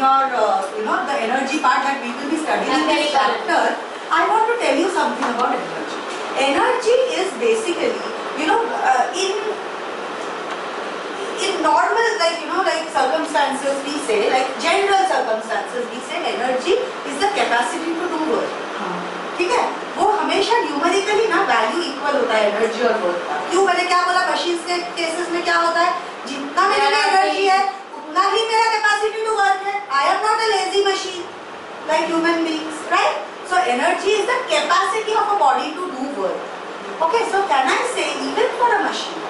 your, the energy part that we will be studying in this chapter, I want to tell you something about energy. Energy is basically, in normal, like circumstances, we say, like general circumstances, we say energy is the capacity to do work. ठीक है? वो हमेशा numerically ना value equal होता है energy और work का. क्यों? मैंने क्या बोला, मशीन्स के केसेस में क्या होता है, जितना मेरे में एनर्जी है उतना ही मेरा कैपेसिटी टू वर्क है. I am not a lazy machine like human beings, right? So energy is the capacity of a body to do work. Okay, so can I say even for a machine,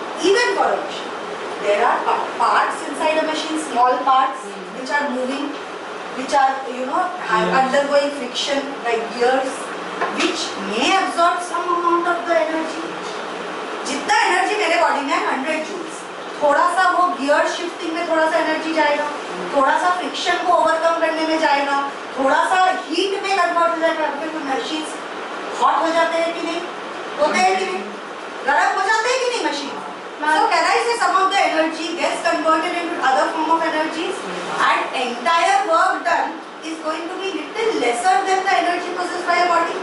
there are parts inside a machine, small parts which are moving, which are undergoing friction like gears, which may absorb some amount of the energy. जितना energy मेरे body में है 100 joules, थोड़ा सा वो gear shifting में थोड़ा सा एनर्जी जाएगा, थोड़ा सा फ्रिक्शन को ओवरकम करने में जाएगा, थोड़ा सा हीट में कन्वर्ट हो जाएगा. मशीन्स हॉट हो जाते हैं कि नहीं, होते हैं कि नहीं, गर्म हो जाते हैं कि नहीं machine. So can I say some of the energy gets converted into other form of energies, and entire work done is going to be little lesser than the energy possessed by a body.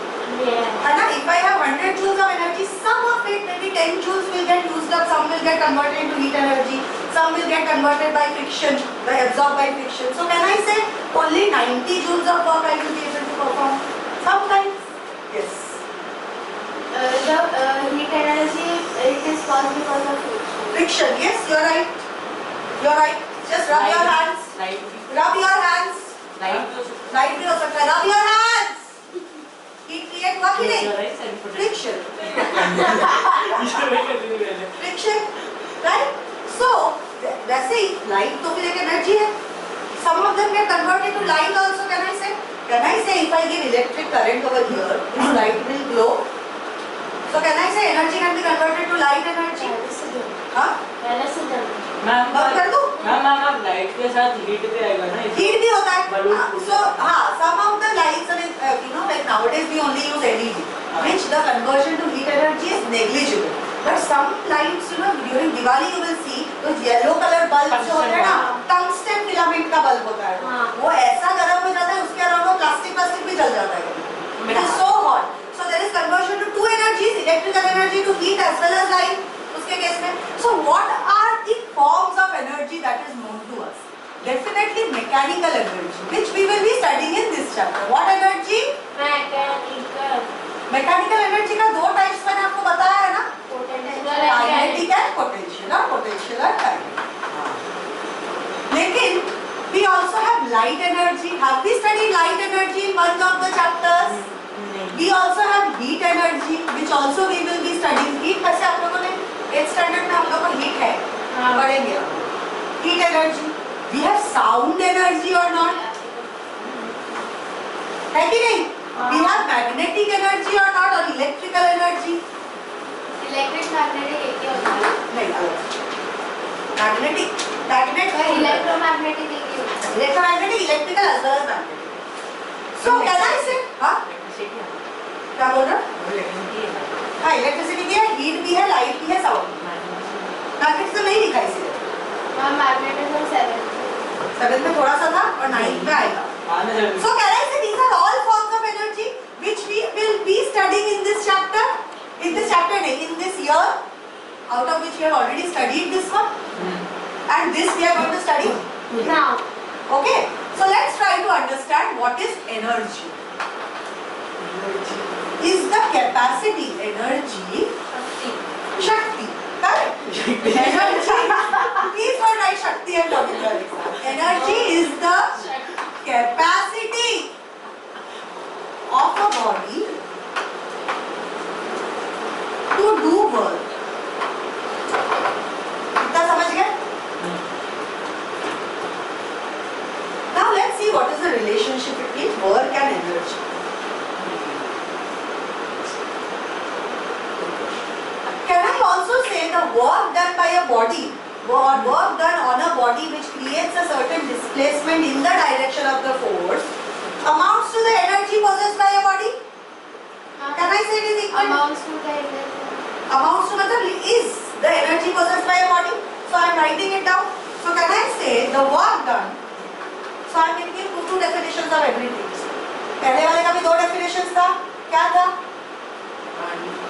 Yeah. And if I have 100 joules of energy, some of it, maybe 10 joules will get used up, some will get converted into heat energy, some will get converted by friction, absorbed by friction. So can I say only 90 joules of work I will be able to perform? Sometimes, yes. The heat energy, it is caused because of friction. Yes, you are right. You are right. Just rub your hands. Rub your hands. Light भी हो सकता है. Rub your hands. Heat create हुआ कि नहीं? Friction. Friction, right? So वैसे ही light तो फिर एक energy है. Some of them get converted to light also. Can I say? Can I say if I give electric current over here, this light will glow? So can I say energy can be converted to light energy? हाँ? Ma'am कर दूँ? Ma'am light के साथ heat भी आएगा ना? Heat भी होता है. So some of the lights are like nowadays we only use LED, which the conversion to heat energy is negligible. But some lights, during Diwali you will see those yellow color bulbs जो होते हैं ना, tungsten filament का bulb होता है. वो ऐसा गर्म हो जाता है, उसके अलावा प्लास्टिक भी जल जाता है. It is so hot. So there is conversion to two energies, electrical energy to heat as well as light. उसके केस में. So what are the forms of energy that is known to us? Definitely mechanical energy, which we will be studying in this chapter. What energy? Mechanical. Mechanical energy का दो types मैंने आपको बताया है ना? Kinetic and potential. Potential और kinetic. लेकिन we also have light energy. Have we studied light energy in one of the chapters? We also have heat energy, which also we will be studying. Heat वैसे आप लोगों ने 8th standard में हम लोग को heat है, पढ़ेंगे. Heat energy. We have sound energy or not? है कि नहीं? We have magnetic energy or not, or electrical energy? Electric magnetic एक ही होता है. नहीं. Magnetic, electromagnetic एक ही होता है. Electromagnetic, electrical as well as magnetic. So can I say? हाँ? क्या बोल रहा? हाँ, इलेक्ट्रिसिटी भी है, हीट भी है, लाइट भी है, साउंड भी है. मैग्नेटिज्म नहीं लिखा इसीलिए. हाँ, मैग्नेटिज्म 7 में थोड़ा सा था और 9 में आएगा. So can I say these are all forms of energy which we will be studying in this chapter? In this chapter, in this year, out of which we have already studied this one, and this we are going to study now. Okay. So let's try to understand what is energy. Is the capacity energy? Shakti. Correct? Energy. Please don't write Shakti and W. Energy is the capacity of a body to do work. इतना समझ गए? Now let's see what is the relationship between work and energy. Can I also say the work done by a body or work done on a body which creates a certain displacement in the direction of the force amounts to the energy possessed by a body? Can I say it is equal? Amounts to the energy. Amounts to matlab is the energy possessed by a body. So I am writing it down. So can I say the work done? So I am making definitions of everything. पहले वाले का भी दो definitions था, क्या था?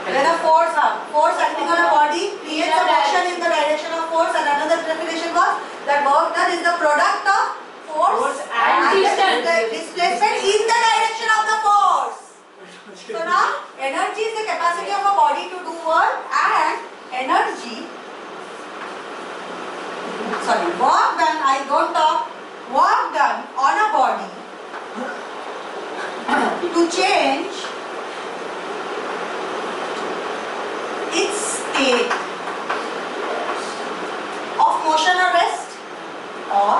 When a force acting on a body creates a motion in the direction of force, and another definition was that work done is the product of force and the displacement in the direction of the force. So now energy is the capacity of a body to do work, and work done, I don't talk, work done on a body to change its state of motion or rest, or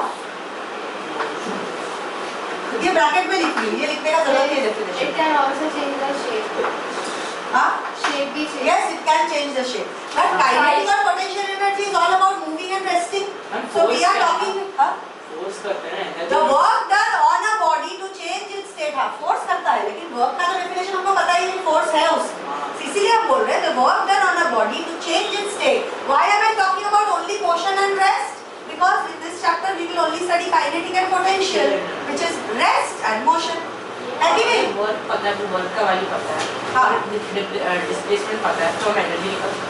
ये bracket में लिख ली, ये लिखने का जरूरत नहीं है It definition. can also change the shape. हाँ? Shape भी change. Yes, it can change the shape. But kinetic or potential energy is all about moving and resting. So we are talking. Force करते हैं ना. The work done on a body to change its state. हाँ, force करता है, लेकिन work का तो definition हमको पता ही नहीं, force है उसमें. इसीलिए हम बोल रहे हैं the work done on a body to change its state. Why am I talking about only motion and rest? Because in this chapter we will only study kinetic and potential, which is rest and motion. है कि नहीं? Work पता है, work का value पता है. हाँ. Displacement पता है, तो हम एनर्जी निकाल सकते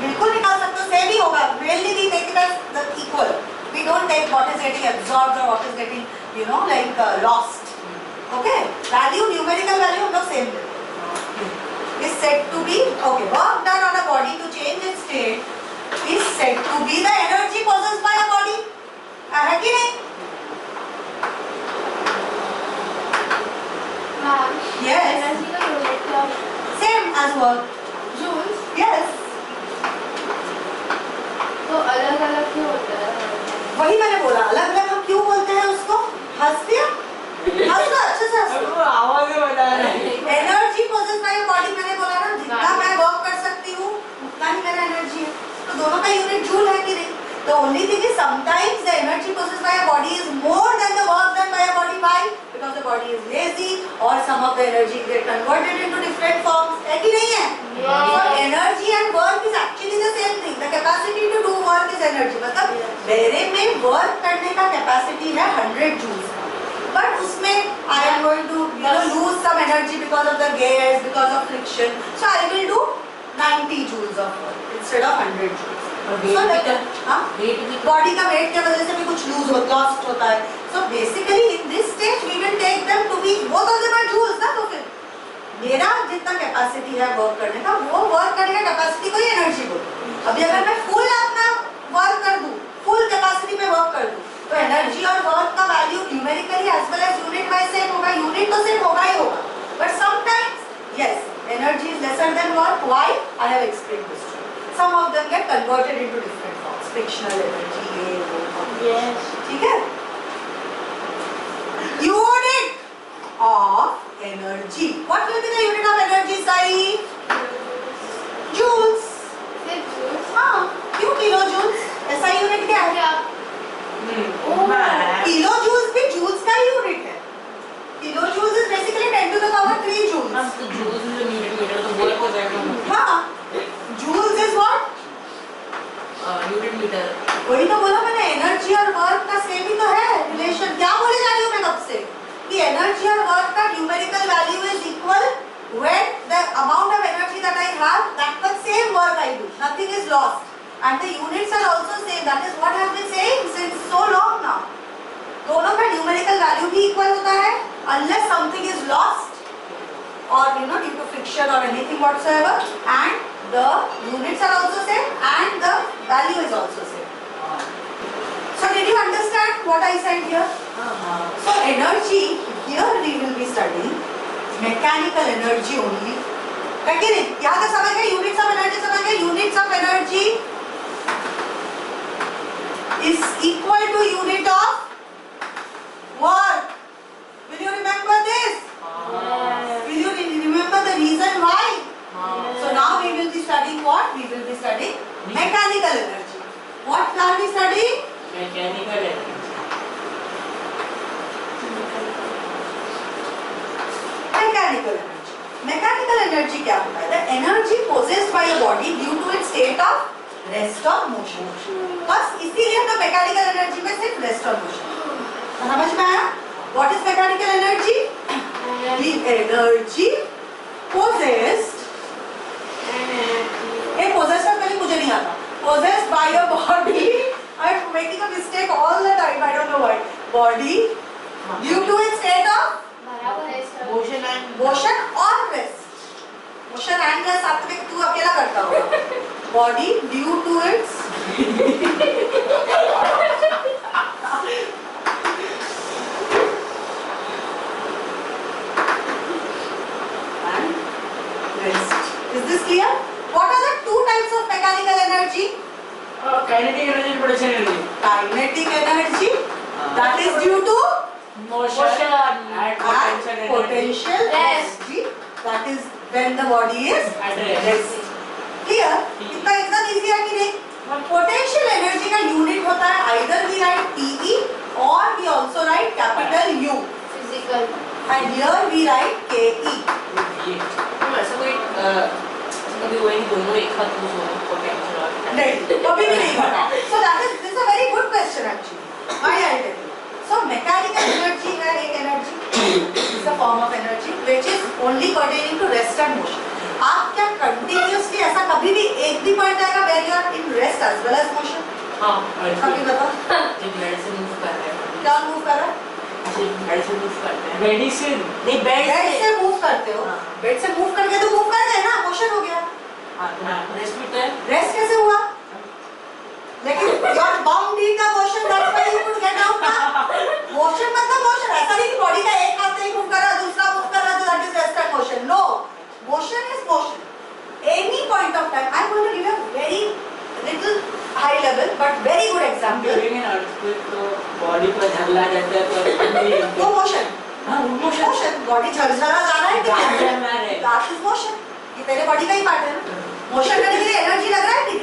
बिल्कुल निकाल सकते हो. सेम ही होगा. Really we take it as the equal. We don't take what is getting absorbed or what is getting, lost. Okay? Value, numerical value हम लोग same देते हैं. Is said to be, okay, work done on a body to change its state is said to be the energy possessed by a body. है कि नहीं? Ma'am, Yes. energy का unit क्या होता है? Same as work. Joules. Yes. तो अलग-अलग क्यों होता है? वही मैंने बोला, अलग अलग हम क्यों बोलते हैं उसको? हंस दिया? हंस दो, अच्छे से हंस दो. आवाज में बता रहा है. एनर्जी पोजेस बाय बॉडी, मैंने बोला ना, जितना मैं वर्क कर सकती हूँ उतना ही मेरा एनर्जी है. तो दोनों का यूनिट जूल है कि नहीं? The only thing is sometimes the energy possessed by a body is more than the work done by a body. Why? Because the body is lazy or some of the energy get converted into different forms. है कि नहीं है? So energy and work is actually the same thing. The capacity to do work is energy. मतलब मेरे में work करने का capacity है 100 joules. But उसमें I am going to lose some energy because of the gas, because of friction. So I will do 90 joules of work instead of 100 joules. So like, body का weight के वजह से भी कुछ lose lost होता है. So basically in this stage we will take them to be both of them are joules ना. तो फिर मेरा जितना कैपेसिटी है वर्क करने का, वो वर्क करने का कैपेसिटी को ही एनर्जी बोलते हैं. अभी अगर मैं फुल अपना वर्क कर दूं, फुल कैपेसिटी में वर्क कर दूं, तो एनर्जी और वर्क का value numerically as well as unit wise same होगा. यूनिट तो सेम होगा ही होगा, but sometimes yes energy is lesser than work. Why? I have explained this. Some of them get converted into different forms. Frictional energy, ये वो. Yes. ठीक है? Unit of energy. What will be the unit of energy, Sai? Joules. सिर्फ joules? हाँ. क्यों kilo joules? ऐसा unit क्या है? किलो joules भी joules का यूनिट है. Kilo joules is basically 10 to the power 3 joules. हम तो joules में मीटर तो वर्क हो जाएगा. हाँ. Joules is what? Unit metre. वही तो बोला मैंने, एनर्जी और वर्क का सेम ही तो है रिलेशन. क्या बोले जा रही हूँ मैं कब से कि एनर्जी और वर्क का numerical value is equal when the amount of energy that I have, that much same work I do, nothing is lost, and the units are also same. That is what I have been saying since so long now. दोनों का numerical value भी equal होता है unless something is lost or due to friction or anything whatsoever, and the units are also same and the value is also same. So did you understand what I said here? So energy, here we will be studying mechanical energy only. है कि नहीं? यहाँ तक समझ गए? units of energy समझ गए? Units of energy is equal to unit of work. Will you remember this? Will you remember the reason why? So now we will be studying what? We will be studying mechanical energy. What are we studying? Mechanical energy. Mechanical energy. Mechanical energy क्या होता है? The energy possessed by a body due to its state of rest or motion. बस इसीलिए हम लोग mechanical energy में सिर्फ rest और motion. समझ में आया? What energy? The energy possessed. Hey, possessed का पहले मुझे नहीं आता. Possessed by your body. I'm making a mistake all the time. I don't know why. Body due to its state of motion or rest. Motion and rest साथ में तू अकेला करता होगा. Body due to its rest. Is this clear? What are the two types of mechanical energy? Kinetic energy and potential energy. Kinetic energy, that is due to Motion and potential energy, that is when the body is at rest. rest. Clear? इतना एकदम easy है कि नहीं? Potential energy का unit होता है either we write PE or we also write capital U. Physical. And here we write KE. ऐसा कोई कभी वही दोनों एक साथ यूज हो पोटेंशियल और नहीं, कभी भी नहीं होता. So that is, this is a very good question actually. Why I tell you? So mechanical energy है एक energy, is a form of energy which is only pertaining to rest and motion. आप क्या continuously ऐसा कभी भी एक भी point आएगा where you are in rest as well as motion? हाँ कभी बताओ. जब बेड से मूव कर रहे हैं क्या move कर रहा है? बेड से मूव करते हैं मेडिसिन नहीं बेड बेड से मूव करते हो. बेड से मूव करके तो मूव कर गए ना, मोशन हो गया. रेस्ट भी तो है रेस्ट कैसे हुआ? लेकिन you are bound in the motion, that's why you could get out ना. मोशन मतलब मोशन, ऐसा नहीं कि बॉडी का एक हाथ से ही मूव कर रहा है दूसरा मूव कर रहा है तो that is rest and motion. No, motion is motion. Any point of time. I am going to give a very little high level but very good example. तो बॉडी पर झगड़ा जाता है तो वो मोशन. हाँ मोशन. बॉडी झरझरा जा रहा है कि झरझरा क्या? रहा है. That is motion. ये तेरे बॉडी का ही पार्ट है ना. मोशन करने के लिए एनर्जी लग रहा है कि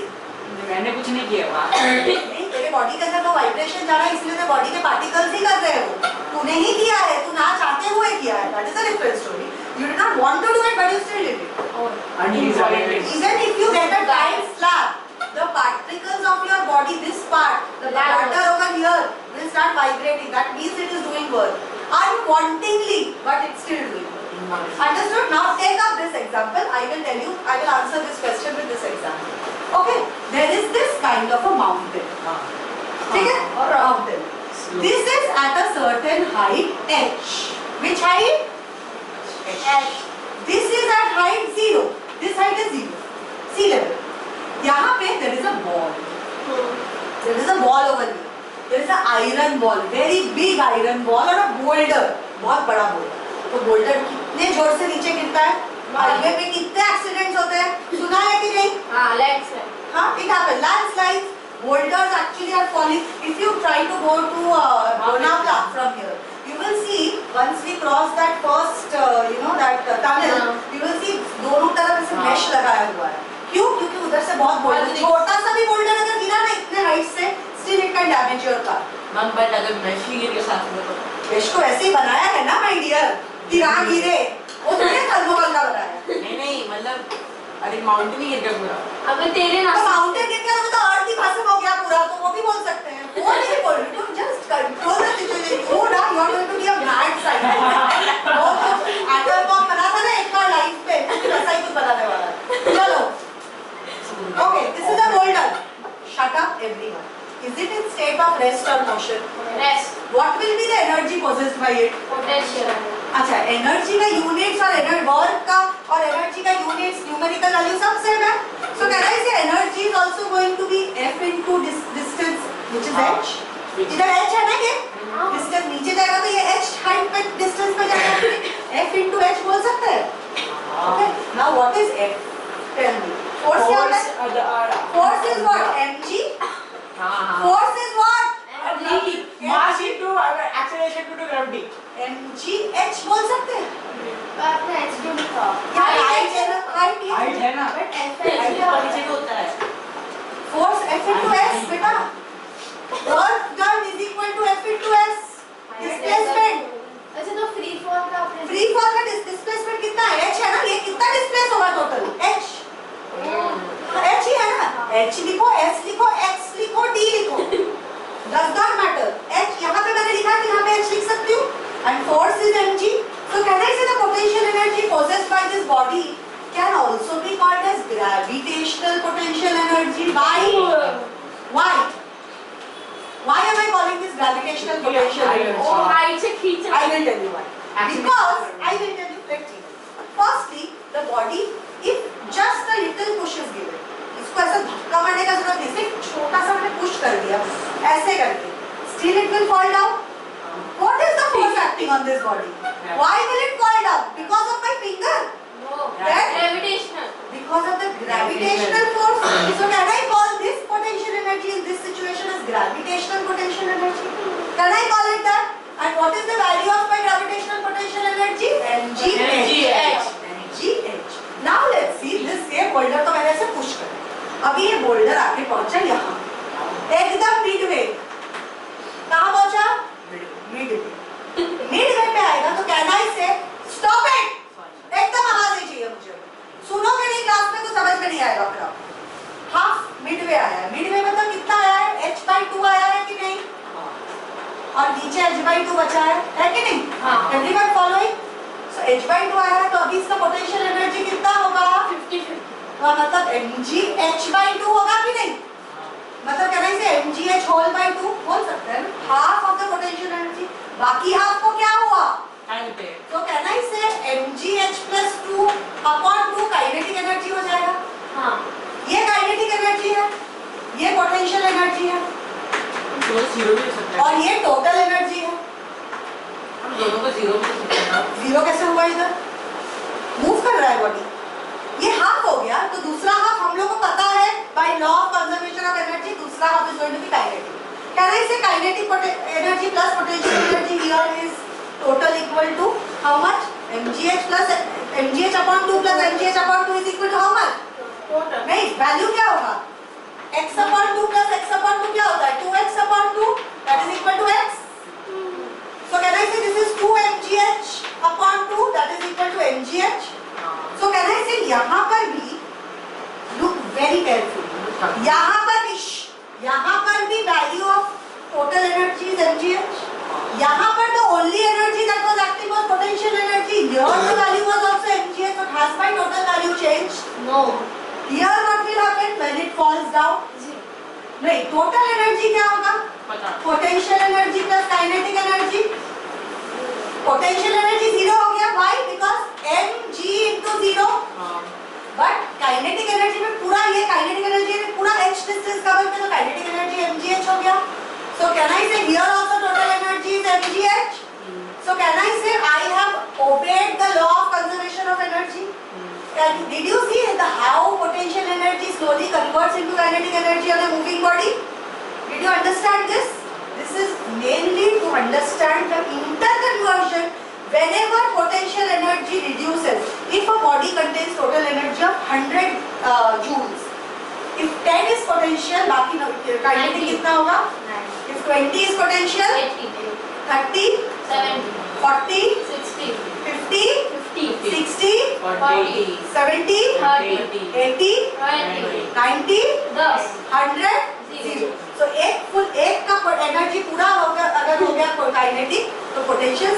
मैंने कुछ नहीं किया वहाँ नहीं? तेरे बॉडी के अंदर वो वाइब्रेशन जा रहा है इसलिए तेरे बॉडी के पार्टिकल्स ही कर रहे हो. तूने ही किया है, तू ना चाहते हुए किया है. That is a different story. You did not want to do it but you still did it. Undesired Even if you get a tight slap, the particles of your body, this part, the water over here will start vibrating. That means it is doing work. Unwantingly, but it's still doing work. Understood? Now take up this example. I will tell you. I will answer this question with this example. Okay. There is this kind of a mountain. ठीक है? Or mountain. This is at a certain height h. Which height? H. This is at height 0. This height is 0. Sea level. यहाँ पे there is a ball. There is a ball over here. There is a iron ball, very big iron ball और a boulder, बहुत बड़ा boulder. तो boulder कितने जोर से नीचे गिरता है? हाईवे पे कितने एक्सीडेंट्स होते हैं? सुना है कि नहीं? हाँ, landslide. हाँ, it happens. Landslides. Boulders actually are falling. If you try to go to Lonavala from here, you will see once we cross that first, that tunnel, you will see दोनों तरफ ऐसे mesh लगाया हुआ है. क्यों? क्योंकि उधर से बहुत boulder, छोटा सा भी boulder अगर गिरा ना इतने हाइट से, still it can damage your car. Ma'am but अगर मैश ही गिर के साथ में तो mesh को ऐसे ही बनाया है ना my dear, कि ना गिरे. वो तुमने थर्मोकॉल का बनाया. नहीं मतलब अरे माउंटेन ही गिर गया पूरा अगर तेरे ना तो माउंटेन गिर गया तो अर्थ ही खत्म हो गया पूरा, तो वो भी बोल सकते हैं. वो नहीं बोल रही, तुम just control the situation. You ना, you are going to be a mad scientist. वो atom bomb बना था ना एक बार लाइफ पे, ऐसा ही कुछ बनाने वाला है. चलो. Okay, this is a boulder. Shut up everyone. Is it in state of rest or motion? rest, What will be the energy possessed by it? potential. अच्छा, एनर्जी का यूनिट्स और वर्क का और एनर्जी का यूनिट्स न्यूमेरिकल वैल्यू सब same है. So can I say energy is also going to be f into distance which is h. इधर h है ना, ये डिस्टेंस नीचे जाएगा तो ये h हाइट पे डिस्टेंस पे जाएगा. f इनटू h बोल सकते हैं. Okay, now what is f? Tell me. Force क्या होता है? Force is what? mg. हाँ force is what? Mass into acceleration to gravity. mg h बोल सकते हैं. आपने h क्यों लिखा? हाइट है ना, हाइट है ना. बट f ऐसे है. नीचे भी होता है Force F into S, बेटा. Work done is equal to F into S. Displacement. अच्छा तो फ्री फॉल का आपने Free fall का displacement कितना है? H है ना? ये कितना displace होगा total? H. H ही है ना? H लिखो, S लिखो, X लिखो, D लिखो. Does not matter. H यहाँ पे मैंने लिखा है तो यहाँ पे H लिख सकती हूँ. and force is mg. So can I say the potential energy possessed by this body can also be called as gravitational potential energy? Why am I calling this gravitational potential energy? ओ height से खींचना I will tell you why. Because I will tell you, let's see. Firstly, the body, if just a little push is given, इसको ऐसा धक्का मारने का जरूरत नहीं, सिर्फ छोटा सा मैंने पुश कर दिया, ऐसे करके, still it will fall down. What is the force acting on this body? Why will it fall down? Because of my finger? No. Then? Gravitational. Because of the gravitational force. So can I call this potential energy in this situation as gravitational potential energy? Can I call it that? And what is the value of my gravitational potential energy? mgh. mgh. Now let's see this. ये boulder तो मैंने ऐसे push कर, अभी ये boulder आके पहुंचा यहाँ, एकदम मिडवे. कहाँ पहुंचा? मिडवे पे आएगा तो कैन आई से स्टॉप इट. एकदम आवाज नहीं चाहिए मुझे. सुनोगे नहीं क्लास में तो समझ में नहीं आएगा. फिर हाफ मिडवे आया है. मिडवे मतलब कितना आया है? h/2 आया है कि नहीं? और नीचे h/2 बचा है कि नहीं? Everyone following? सो h/2 आया है तो अभी इसका पोटेंशियल एनर्जी कितना होगा? 50-50. मतलब mg h/2 होगा कि नहीं? मतलब क्या नहीं से mgh होल बाय 2 बोल सकते हैं. Half of the potential energy. बाकी हाफ को क्या हुआ? तो कैन आई से mgh + 2 अपॉन 2 काइनेटिक एनर्जी हो जाएगा. हाँ. ये काइनेटिक एनर्जी है, ये पोटेंशियल एनर्जी है, तो जीरो भी हो सकता है और ये टोटल एनर्जी है. हम दोनों को जीरो भी हो सकते हैं ना. जीरो कैसे हुआ? इधर मूव कर रहा है बॉडी. ये हाफ हो गया तो दूसरा हाफ हम लोग को पता है by law of conservation of energy, दूसरा half is going to be kinetic. Can I say kinetic energy plus potential energy here is total equal to how much? mgh + mgh upon 2 + mgh upon 2 is equal to how much? Total. नहीं, value क्या होगा? x upon 2 + x upon 2 क्या होता है? 2x upon 2 that is equal to x. So can I say this is 2 mgh upon 2 that is equal to mgh. So can I say यहाँ पर भी look very carefully. यहाँ पर भी value of total energy is mgh. यहाँ पर the only energy that was acting was potential energy. Here the value was also mgh. So has my total value changed? No. Here what will happen when it falls down? नहीं, total energy क्या होगा? पता Potential energy plus kinetic energy. Potential energy 0 हो गया. Why? Because mg into 0. But kinetic energy में पूरा ये kinetic energy में पूरा h distance cover में तो kinetic energy mgh हो गया. So can I say here also total energy is mgh? So can I say I have obeyed the law of conservation of energy? And did you see the how potential energy slowly converts into kinetic energy on a moving body? Did you understand this? This is mainly to understand the interconversion whenever potential energy reduces. If a body contains total energy of 100 joules, if 10 is potential, बाकी kinetic कितना होगा? If 20 is potential, 80. 30, 70. 40, 60. 50, 50. 60, 40 70, 30. 80, 20. 90, 10. 100, 0. So एक का energy पूरा हो गया, अगर हो गया काइनेटिक तो पोटेंशियल